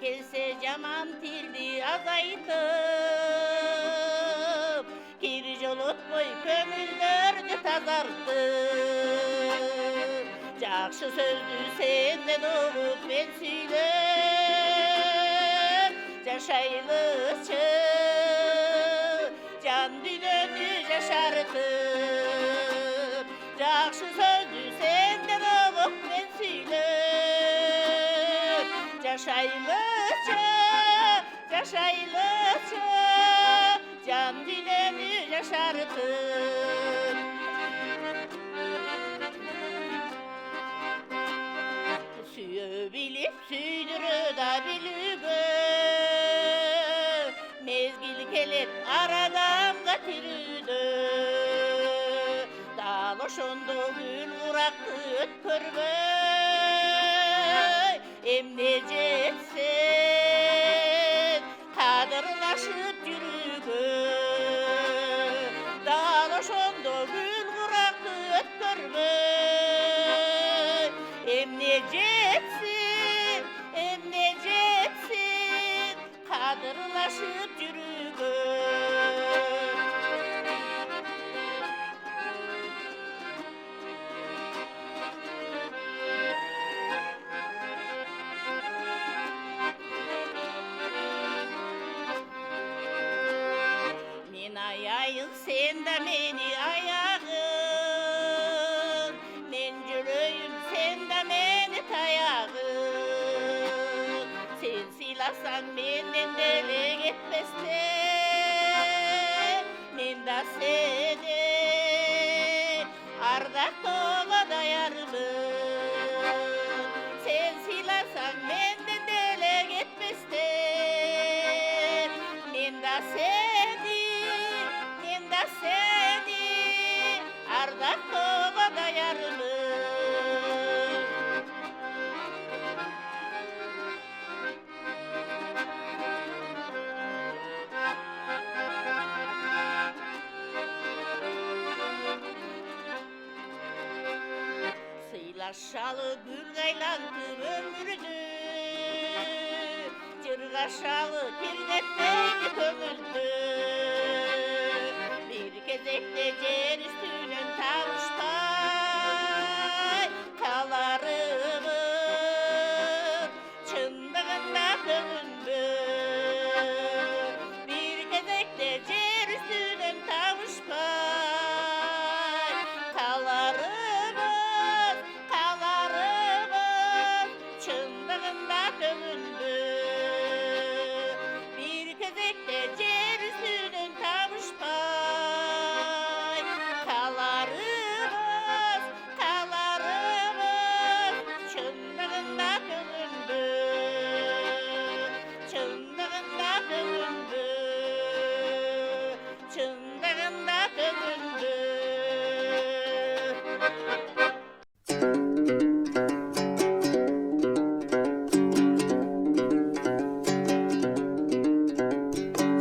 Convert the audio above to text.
Gelse yaman tildi azaytıp, kir jolotboy köngüllerdi tazartıp. Jakşı sözdü senden olup ben süylep, jaşaylıçı can dünönü jaşartıp. Jakşı sözdü senden olup ben süylep, jaşaylıçı can dünönü jaşartıp. Bilip süydürü da bilügü, mezgil kelip aradan gatürüdü. Dal oşondo gül vuraktı ötkörgöy, emne jetsen kadırlaşıp yürügü. Dal oşondo gül vuraktı ötkörgöy, emne jetsin, kadırlaşıp yürügün. Men ayayın, sen de meni ayağın, men jüröyüm, sen de meni tayağın. Sen silasan menden dele gitmesde, men da seni ardak toğa dayarmın. Sen silasan menden dele gitmesde, men da seni ardak toğa dayarmın. Sıylaşalı gül gaylantı ömürdü, cırgaşalı pirnetmeydi kömüldü. Bir kezekte cer üstünün tavuştay, kalarımın çındığında dövündü. Bir kezekte cer üstünün tavuştay, kalarımın çındığında dövündü. Bir kezekte cer üstünün tavuştay, kalarımız çındığında dövündü. Çındığında dövündü.